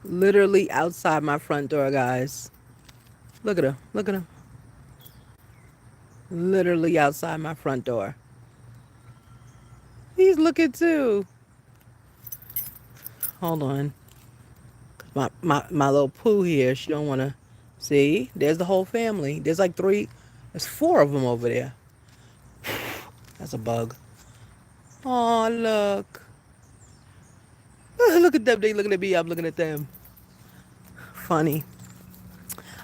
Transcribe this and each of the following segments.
Literally outside my front door, guys. Look at him. Look at him. Literally outside my front door. He's looking too. Hold on. My little poo here, she don't want to see. There's the whole family. There's like three, there's four of them over there. That's a bug. Oh, look. Look at them. They looking at me. I'm looking at them. Funny.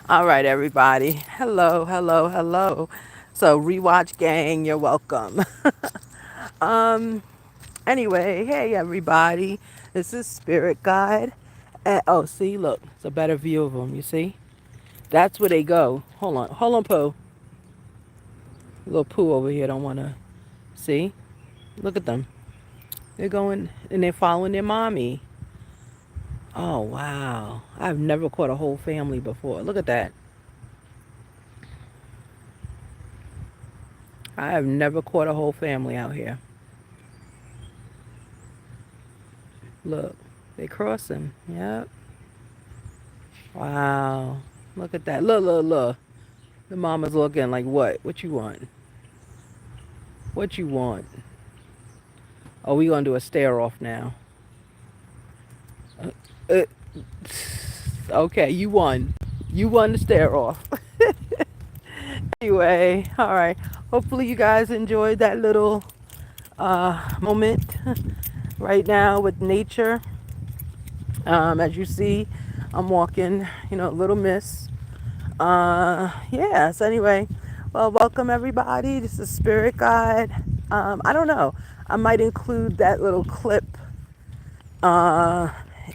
All right, everybody. Hello, hello, hello. So, rewatch gang, you're welcome. um, anyway, hey, everybody. This is Spirit Guide. And, oh, see, look, it's a better view of them. You see? That's where they go. Hold on, Pooh. Little Pooh over here don't want to see. Look at them. They're going and they're following their mommy. Oh, wow. I've never caught a whole family before. Look at that. I have never caught a whole family out here. Look, they crossing. Yep. Wow. Look at that. Look, look, look. The mama's looking like, what? What you want? What you want? Oh, we gonna do a stare off now. Uh, uh, okay, you won. You won the stare off. Anyway, all right. Hopefully you guys enjoyed that little moment right now with nature. As you see, I'm walking, a little miss. Yeah, so anyway, well, welcome everybody. This is Spirit Guide. I don't know. I might include that little clip uh,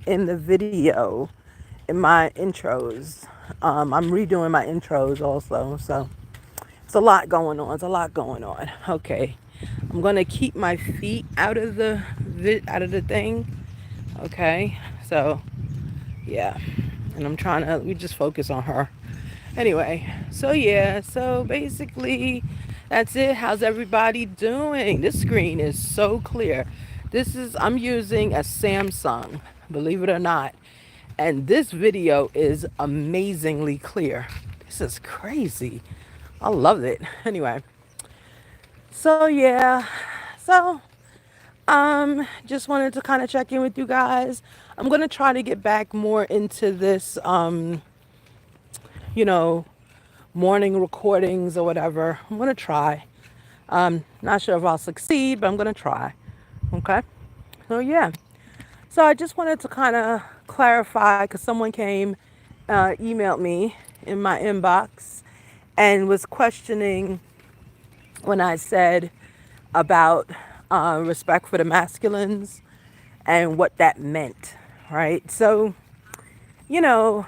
in the video in my intros. I'm redoing my intros also, so it's a lot going on. It's a lot going on. Okay, I'm gonna keep my feet out of the thing. Okay, so yeah, and I'm trying to. We just focus on her. Anyway, so yeah, so basically, that's it. How's everybody doing? This screen is so clear. I'm using a Samsung, believe it or not, and this video is amazingly clear. This is crazy. I love it. Anyway, so yeah, so just wanted to kind of check in with you guys. I'm gonna try to get back more into this, you know, morning recordings or whatever. I'm gonna try. Not sure if I'll succeed, but I'm gonna try. Okay. So yeah. So I just wanted to kind of clarify because someone emailed me in my inbox, and was questioning when I said about respect for the masculines and what that meant, right? So, you know,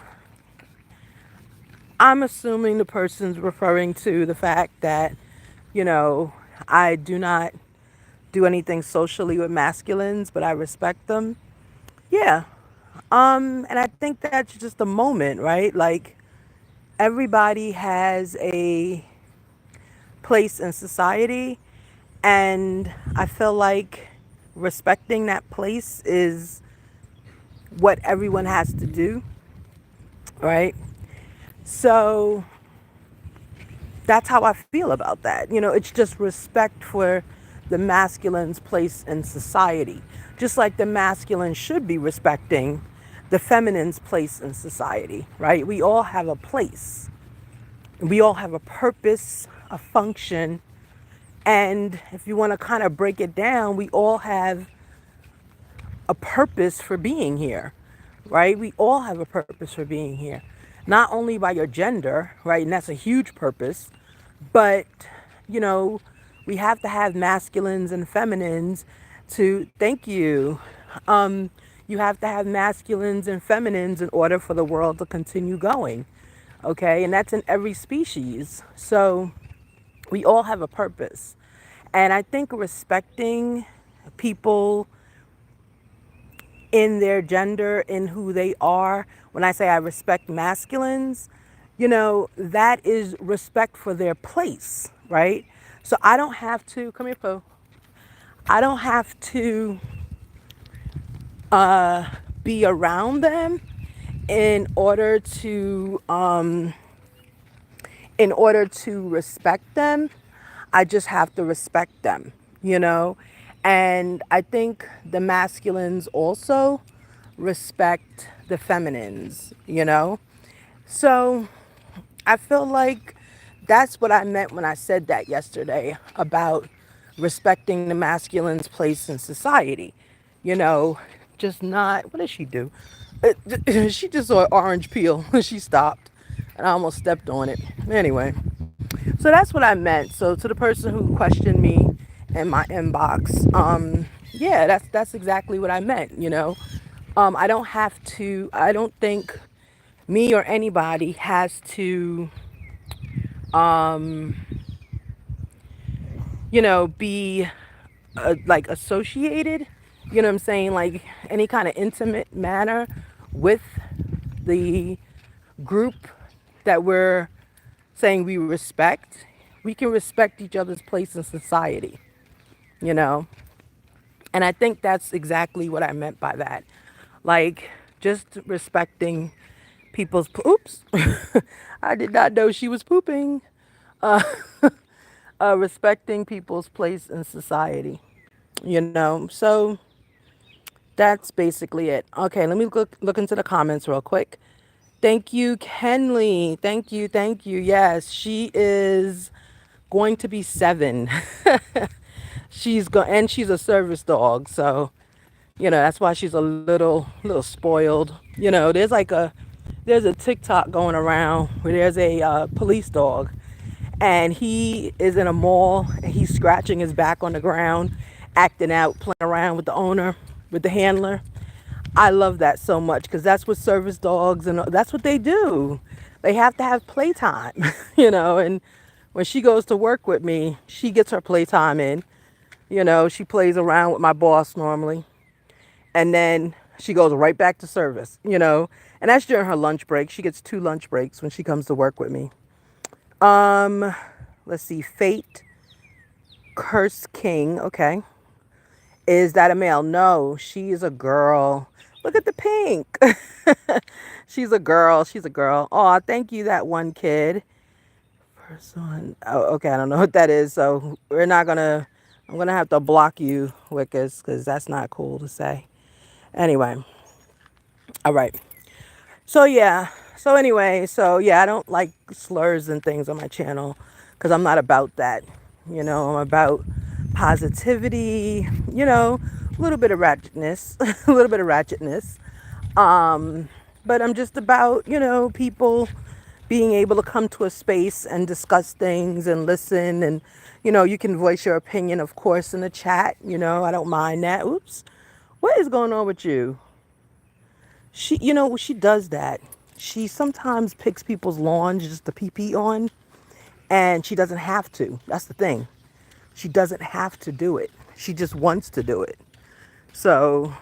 I'm assuming the person's referring to the fact that, you know, I do not do anything socially with masculines, but I respect them. Yeah. And I think that's just a moment, right? Like everybody has a place in society, and I feel like respecting that place is what everyone has to do, right? So that's how I feel about that. It's just respect for the masculine's place in society. Just like the masculine should be respecting the feminine's place in society, right? We all have a place. We all have a purpose, a function. And if you want to kind of break it down, we all have a purpose for being here, right? We all have a purpose for being here. Not only by your gender, right? And that's a huge purpose, but, you know, we have to have masculines and feminines to, thank you. You have to have masculines and feminines in order for the world to continue going. Okay. And that's in every species. So we all have a purpose. And I think respecting people in their gender, in who they are. When I say I respect masculines, that is respect for their place, right? So I don't have to, come here, Poe. I don't have to be around them in order to um, in order to respect them, I just have to respect them, you know? And I think the masculines also respect the feminines, you know? So I feel like that's what I meant when I said that yesterday about respecting the masculine's place in society. You know, just not, what did she do? She just saw an orange peel. She stopped and I almost stepped on it. Anyway, so that's what I meant. So to the person who questioned me in my inbox, yeah, that's exactly what I meant, you know. I don't have to, I don't think me or anybody has to um, be like associated, you know what I'm saying? Like any kind of intimate manner with the group that we're saying we respect. We can respect each other's place in society, you know? And I think that's exactly what I meant by that. Like just respecting people's, oops, I did not know she was pooping. Uh, respecting people's place in society, you know? So that's basically it. Okay, let me look into the comments real quick. Thank you, Kenley. Thank you, thank you. Yes, she is going to be 7. And she's a service dog, so that's why she's a little spoiled. There's a TikTok going around where there's a police dog, and he is in a mall and he's scratching his back on the ground, acting out, playing around with the owner, with the handler. I love that so much because that's what service dogs and that's what they do. They have to have playtime, and when she goes to work with me, she gets her playtime in. She plays around with my boss normally, and then she goes right back to service. And that's during her lunch break. She gets 2 lunch breaks when she comes to work with me. Um, let's see, Fate Curse King. Okay. Is that a male? No, she is a girl. Look at the pink. She's a girl. She's a girl. Oh, thank you, that one kid. First one. Oh, okay. I don't know what that is. So I'm going to have to block you, Wickers, because that's not cool to say. Anyway. All right. So, yeah. So, I don't like slurs and things on my channel because I'm not about that. I'm about positivity, a little bit of ratchetness, a little bit of ratchetness. But I'm just about, people being able to come to a space and discuss things and listen. And, you can voice your opinion, of course, in the chat. I don't mind that. Oops. What is going on with you? She does that. She sometimes picks people's lawns just to pee pee on, and she doesn't have to. That's the thing. She doesn't have to do it. She just wants to do it. So,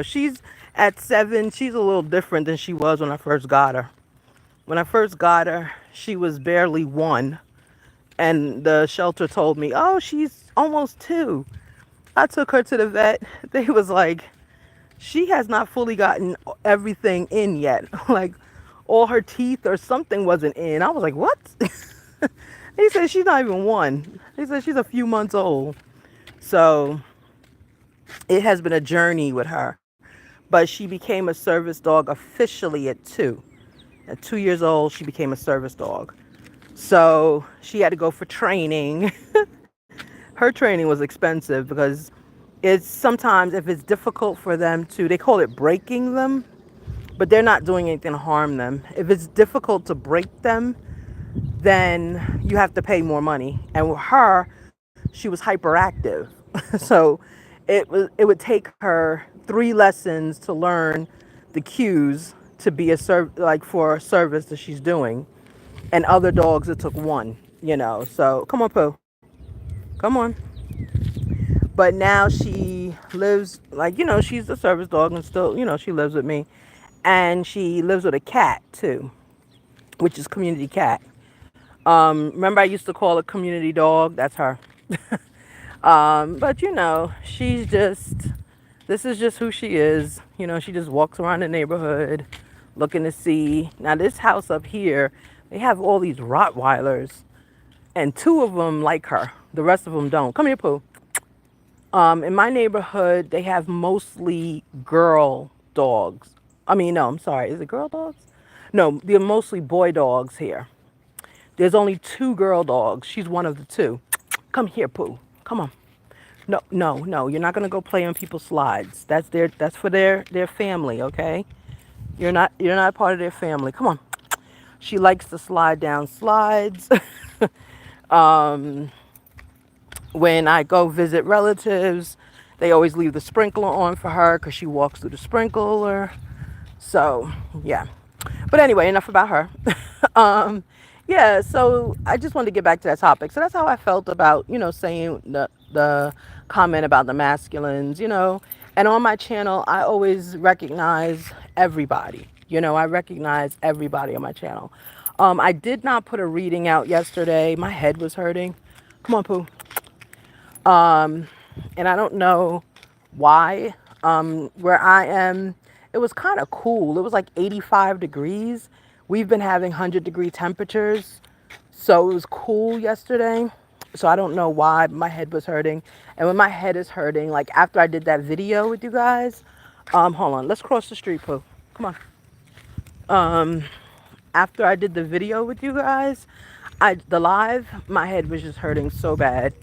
she's at 7. She's a little different than she was when I first got her. When I first got her, she was barely 1. And the shelter told me, oh, she's almost 2. I took her to the vet. They was like, she has not fully gotten everything in yet. Like all her teeth or something wasn't in. I was like, what? He said she's not even 1. He said she's a few months old. So it has been a journey with her. But she became a service dog officially at 2. At 2 years old, she became a service dog. So she had to go for training. Her training was expensive because it's sometimes if it's difficult for them to, they call it breaking them, but they're not doing anything to harm them. If it's difficult to break them, then you have to pay more money. And with her, she was hyperactive. So it would take her 3 lessons to learn the cues to be like for a service that she's doing. And other dogs it took 1. So come on, Pooh. Come on. But now she lives like, she's a service dog and still, she lives with me. And she lives with a cat too, which is community cat. Remember I used to call it community dog? That's her. But she's just, this is just who she is. She just walks around the neighborhood, looking to see. Now, this house up here, they have all these Rottweilers, and two of them like her. The rest of them don't. Come here, Pooh. In my neighborhood, they have mostly girl dogs. I mean, no, I'm sorry. Is it girl dogs? No, they're mostly boy dogs here. There's only two girl dogs. She's one of the two. Come here, Pooh. Come on. No, no, no. You're not gonna go play on people's slides. That's for their family, okay? You're not part of their family. Come on. She likes to slide down slides. When I go visit relatives, they always leave the sprinkler on for her because she walks through the sprinkler. So, yeah. But anyway, enough about her. um, yeah, so I just wanted to get back to that topic. So that's how I felt about, saying the comment about the masculines, And on my channel, I always recognize everybody. I recognize everybody on my channel. I did not put a reading out yesterday. My head was hurting. Come on, Pooh. And I don't know why. Where I am, it was kind of cool. It was like 85 degrees. We've been having 100-degree temperatures. So it was cool yesterday. So I don't know why my head was hurting. And when my head is hurting, like after I did that video with you guys, hold on, let's cross the street, Pooh. Come on. After I did the video with you guys, the live, my head was just hurting so bad.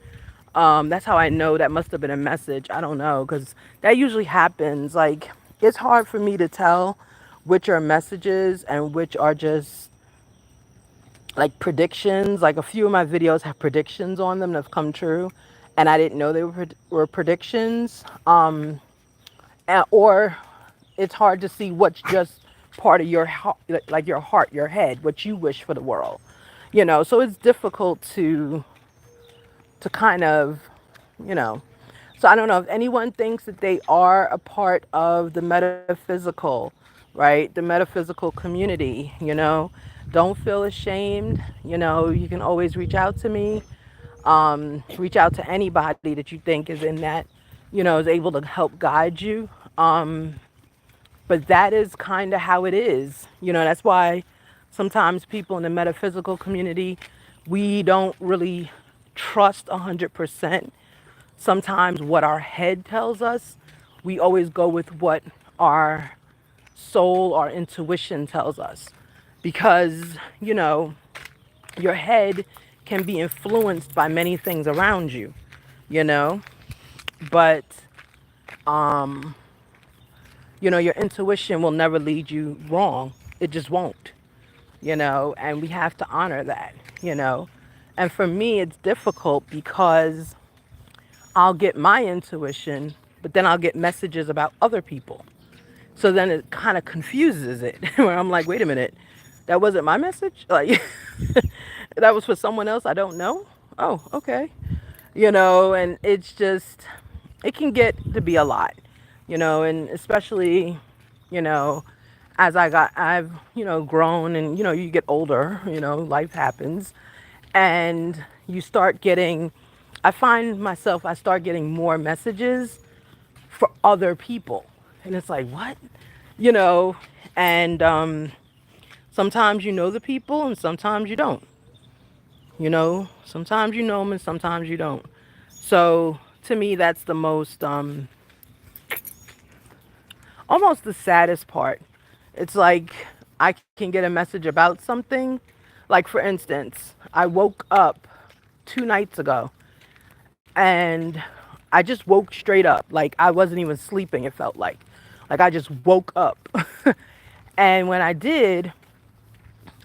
That's how I know that must have been a message. I don't know, because that usually happens. Like, it's hard for me to tell which are messages and which are just like predictions. Like, a few of my videos have predictions on them that have come true, and I didn't know they were predictions. Or it's hard to see what's just part of your heart, like your heart, your head, what you wish for the world. So it's difficult to kind of, you know. So I don't know if anyone thinks that they are a part of the metaphysical, right? The metaphysical community. Don't feel ashamed. You can always reach out to me. Reach out to anybody that you think is in that, is able to help guide you. But that is kind of how it is. That's why sometimes people in the metaphysical community, we don't really trust 100% sometimes what our head tells us. We always go with what our soul, our intuition tells us. Because, your head can be influenced by many things around you, you know? But, your intuition will never lead you wrong. It just won't, and we have to honor that. And for me, it's difficult because I'll get my intuition, but then I'll get messages about other people. So then it kind of confuses it, where I'm like, wait a minute, that wasn't my message? Like, that was for someone else I don't know? Oh, okay. And it's just, it can get to be a lot, and especially, you know, as I've, grown and, you get older, life happens and you start getting, I find myself, I start getting more messages for other people. And it's like, what? You know, and sometimes you know the people and sometimes you don't. Sometimes you know them and sometimes you don't. So to me, that's the most, almost the saddest part. It's like I can get a message about something. Like, for instance, I woke up 2 nights ago and I just woke straight up. Like, I wasn't even sleeping, it felt like. Like, I just woke up. And when I did,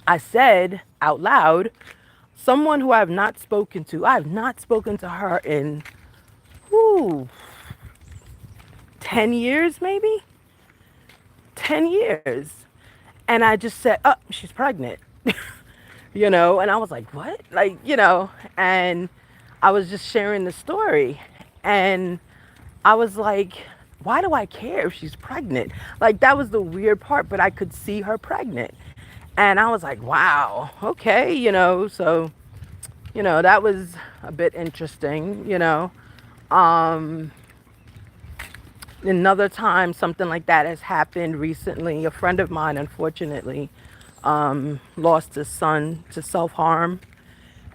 I said out loud, someone who I have not spoken to, I have not spoken to her in, whoo, 10 years maybe? 10 years. And I just said, oh, she's pregnant. And I was like, what? Like, and I was just sharing the story. And I was like, why do I care if she's pregnant? Like, that was the weird part, but I could see her pregnant. And I was like, wow, okay, so, that was a bit interesting. Um, Another time something like that has happened recently. A friend of mine, unfortunately, lost his son to self-harm,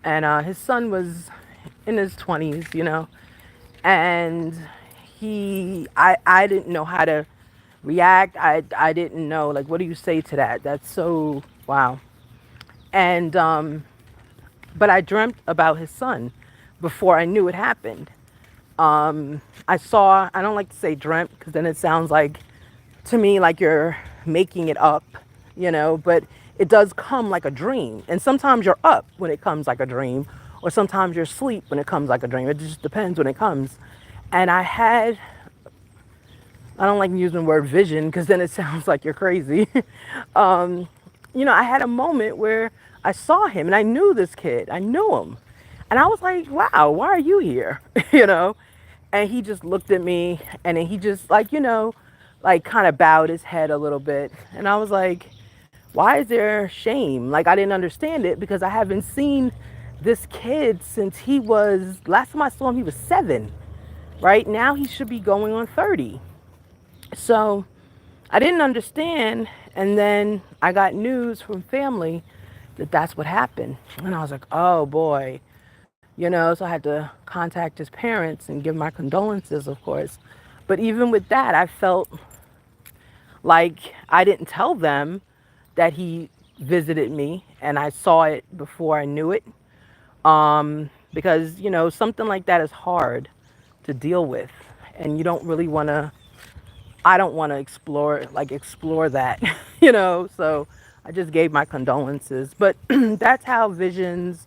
and his son was in his 20s, and I didn't know how to react. I didn't know, like, what do you say to that? That's so, wow. And but I dreamt about his son before I knew it happened. I don't like to say dreamt because then it sounds like, to me, like you're making it up, but it does come like a dream. And sometimes you're up when it comes like a dream, or sometimes you're asleep when it comes like a dream. It just depends when it comes. And I don't like using the word vision because then it sounds like you're crazy. I had a moment where I saw him and I knew this kid. I knew him. And I was like, wow, why are you here? you know? And he just looked at me and then he just, like, like kind of bowed his head a little bit. And I was like, why is there shame? Like, I didn't understand it because I haven't seen this kid since last time I saw him, he was 7. Right now, he should be going on 30. So I didn't understand. And then I got news from family that that's what happened. And I was like, oh boy, so I had to contact his parents and give my condolences, of course. But even with that, I felt like I didn't tell them that he visited me and I saw it before I knew it. Because, something like that is hard to deal with. And you don't really want to I don't want to explore that, So I just gave my condolences. But that's how visions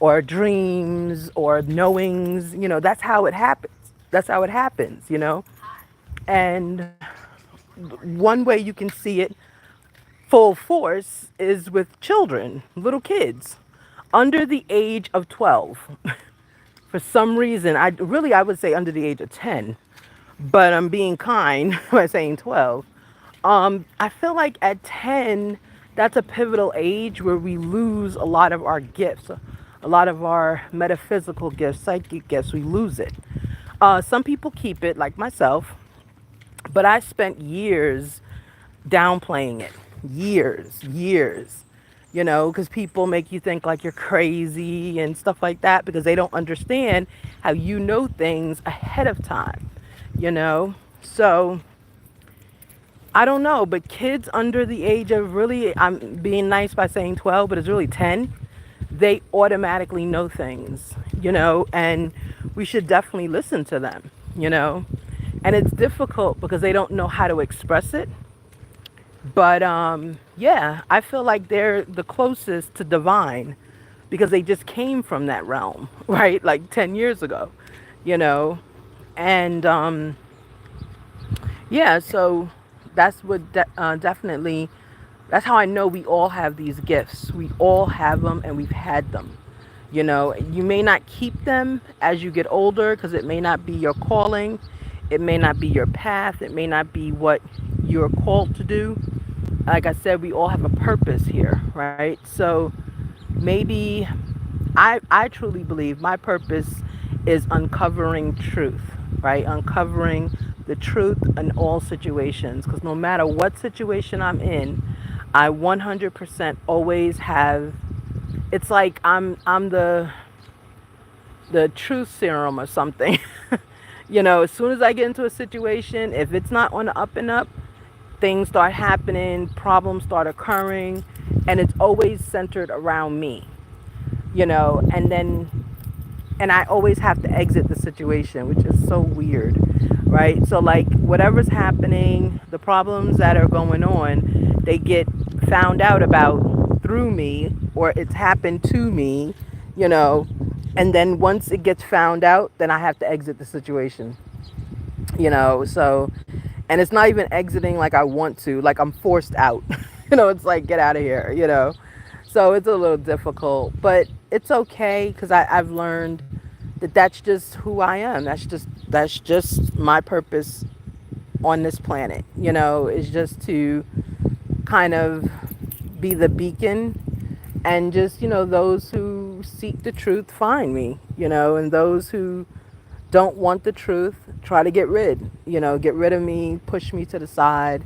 or dreams or knowings, that's how it happens. That's how it happens. And one way you can see it full force is with children, little kids under the age of 12. For some reason, I would say under the age of 10, but I'm being kind by saying 12. I feel like at 10, that's a pivotal age where we lose a lot of our gifts, a lot of our metaphysical gifts, psychic gifts. We lose it. Some people keep it, like myself, but I spent years downplaying it. Years, because people make you think like you're crazy and stuff like that because they don't understand how you know things ahead of time, you know? So I don't know, but kids under the age of, really, I'm being nice by saying 12, but it's really 10, they automatically know things, and we should definitely listen to them. And it's difficult because they don't know how to express it. But yeah, I feel like they're the closest to divine because they just came from that realm, right? Like 10 years ago, you know? And yeah, so definitely, that's how I know we all have these gifts. We all have them and we've had them. You may not keep them as you get older because it may not be your calling. It may not be your path. It may not be what you're called to do. Like I said, we all have a purpose here, right? So maybe I truly believe my purpose is uncovering truth, right? Uncovering the truth in all situations. Because no matter what situation I'm in, I 100% always have. It's like I'm the truth serum or something. As soon as I get into a situation, if it's not on the up and up, things start happening, problems start occurring, and it's always centered around me, and I always have to exit the situation, which is so weird, right? So, like, whatever's happening, the problems that are going on, they get found out about through me, or it's happened to me, you know, and then once it gets found out, then I have to exit the situation, so, and it's not even exiting like I want to, like I'm forced out. It's like, get out of here. So it's a little difficult, but it's okay because I've learned that that's just who I am. That's just my purpose on this planet. Is just to kind of be the beacon, and just, those who seek the truth find me, and those who don't want the truth, try to get rid of me, push me to the side,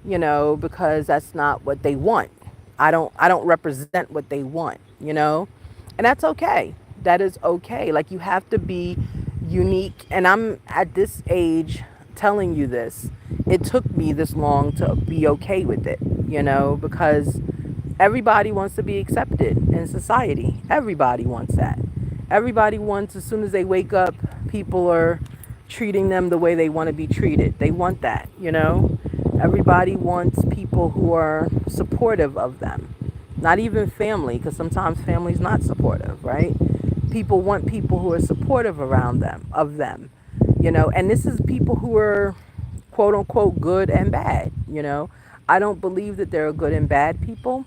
because that's not what they want. I don't represent what they want. And that's okay. That is okay. Like, you have to be unique, and I'm at this age telling you this. It took me this long to be okay with it, because everybody wants to be accepted in society. Everybody wants that. Everybody wants, as soon as they wake up, people are treating them the way they want to be treated. They want that. Everybody wants people who are supportive of them. Not even family, because sometimes family's not supportive, right? People want people who are supportive around them, of them. And this is people who are quote unquote good and bad. I don't believe that there are good and bad people.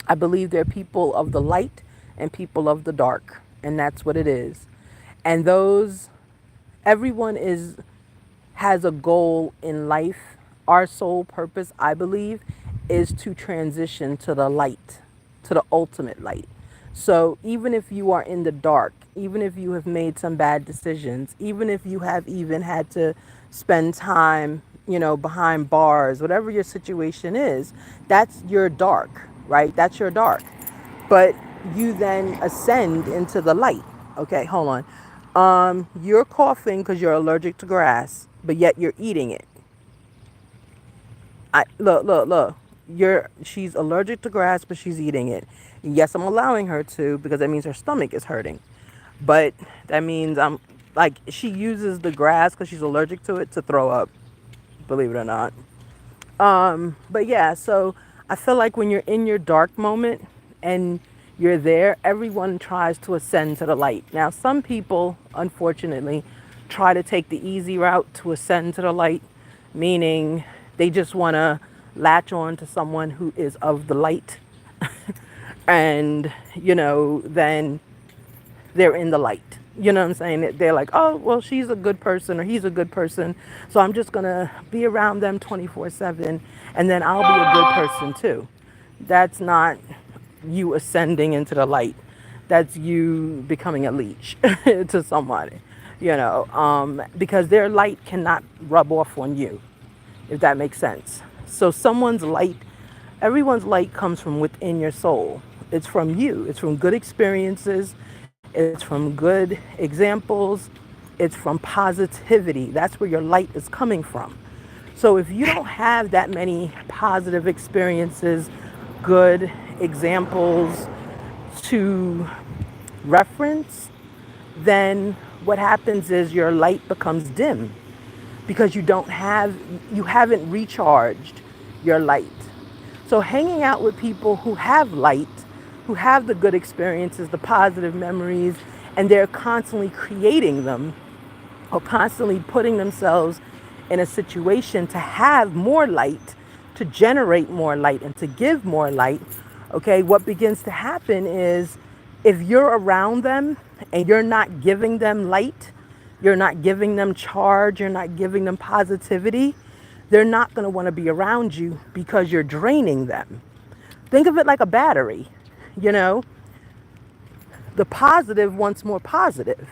I believe they're people of the light and people of the dark, and that's what it is. And everyone has a goal in life. Our sole purpose, I believe, is to transition to the light, to the ultimate light. So even if you are in the dark, even if you have made some bad decisions, even if you have even had to spend time, behind bars, whatever your situation is, that's your dark, right? That's your dark. But you then ascend into the light. Okay, hold on. You're coughing because you're allergic to grass, but yet you're eating it. Look. She's allergic to grass, but she's eating it. Yes, I'm allowing her to, because that means her stomach is hurting. But that means I'm like, she uses the grass because she's allergic to it to throw up, believe it or not. But yeah, so I feel like when you're in your dark moment and you're there, everyone tries to ascend to the light. Now, some people, unfortunately, try to take the easy route to ascend to the light, meaning they just want to latch on to someone who is of the light. And then they're in the light. You know what I'm saying? They're like, oh, well, she's a good person or he's a good person, so I'm just going to be around them 24/7, and then I'll be a good person too. That's not you ascending into the light. That's you becoming a leech to somebody, because their light cannot rub off on you, if that makes sense. So everyone's light comes from within your soul. It's from you. It's from good experiences. It's from good examples. It's from positivity. That's where your light is coming from. So if you don't have that many positive experiences, good examples to reference, then what happens is your light becomes dim, because you haven't recharged your light. So hanging out with people who have light, who have the good experiences, the positive memories, and they're constantly creating them, or constantly putting themselves in a situation to have more light, to generate more light, and to give more light. Okay, what begins to happen is, if you're around them and you're not giving them light, you're not giving them charge, you're not giving them positivity, they're not going to want to be around you, because you're draining them. Think of it like a battery. The positive wants more positive.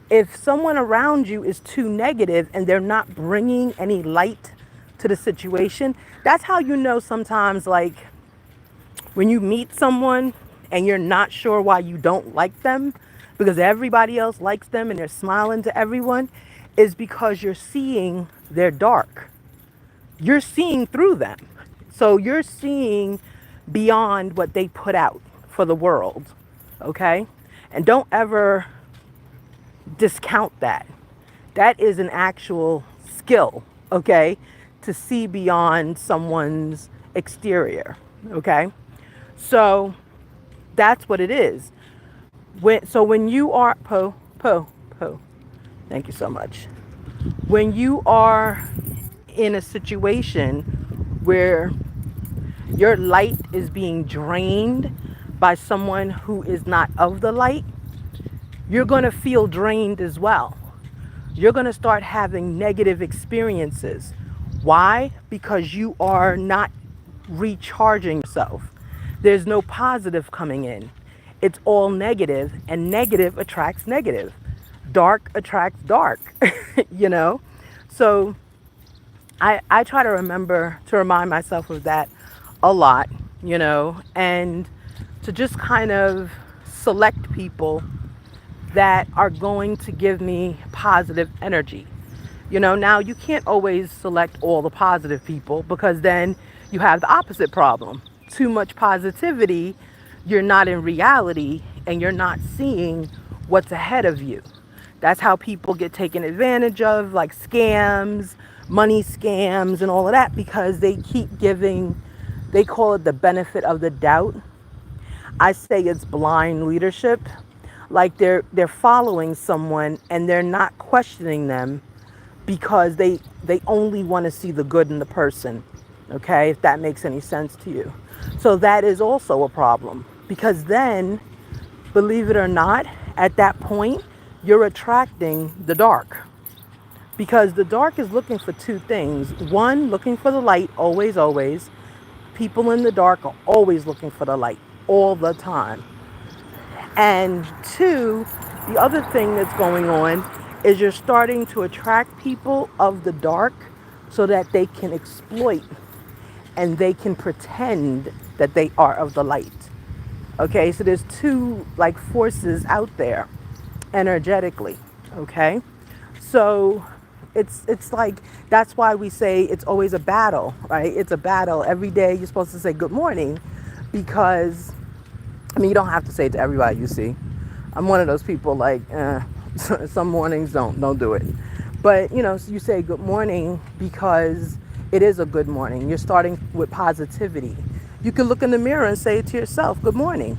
If someone around you is too negative and they're not bringing any light to the situation, that's how sometimes, like, when you meet someone and you're not sure why you don't like them, because everybody else likes them and they're smiling to everyone, is because you're seeing their dark. You're seeing through them. So you're seeing beyond what they put out for the world. Okay? And don't ever discount that. That is an actual skill, okay? To see beyond someone's exterior, okay? So that's what it is. When you are, thank you so much. When you are in a situation where your light is being drained by someone who is not of the light, you're going to feel drained as well. You're going to start having negative experiences. Why? Because you are not recharging yourself. There's no positive coming in. It's all negative, and negative attracts negative. dark attracts dark, you know? So I try to remember to remind myself of that a lot, and to just kind of select people that are going to give me positive energy. Now you can't always select all the positive people because then you have the opposite problem. Too much positivity, you're not in reality and you're not seeing what's ahead of you. That's how people get taken advantage of, like scams, money scams, and all of that because they keep giving, they call it the benefit of the doubt. I say it's blind leadership. Like they're following someone and they're not questioning them because they only want to see the good in the person. Okay, if that makes any sense to you. So that is also a problem because then, believe it or not, at that point, you're attracting the dark because the dark is looking for two things. One, looking for the light, always, always. People in the dark are always looking for the light all the time. And two, the other thing that's going on is you're starting to attract people of the dark so that they can exploit and they can pretend that they are of the light. Okay, so there's two like forces out there energetically. Okay, so it's like that's why we say it's always a battle, right? It's a battle every day. You're supposed to say good morning because I mean, you don't have to say it to everybody you see. I'm one of those people like, some mornings don't do it. But, you say good morning because it is a good morning. You're starting with positivity. You can look in the mirror and say it to yourself, good morning,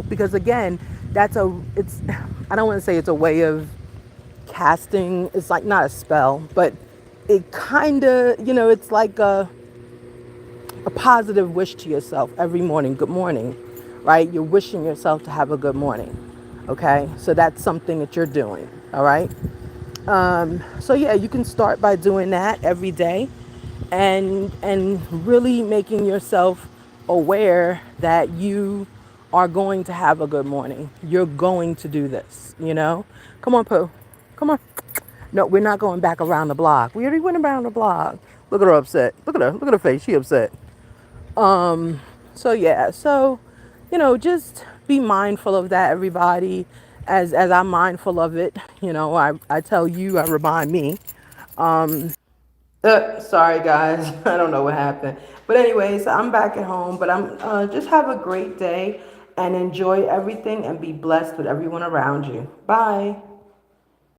because again, I don't want to say it's a way of casting. It's like not a spell, but it kind of, it's like a positive wish to yourself every morning. Good morning, right? You're wishing yourself to have a good morning. Okay, so that's something that you're doing. All right. So yeah, you can start by doing that every day, and really making yourself aware that you are going to have a good morning. You're going to do this. Come on, Pooh. Come on. No, we're not going back around the block. We already went around the block. Look at her upset. Look at her. Look at her face. She upset. So yeah, so just be mindful of that, everybody. As I'm mindful of it, I tell you, I remind me. Sorry guys, I don't know what happened. But anyways, I'm back at home, but I'm just have a great day and enjoy everything and be blessed with everyone around you. Bye.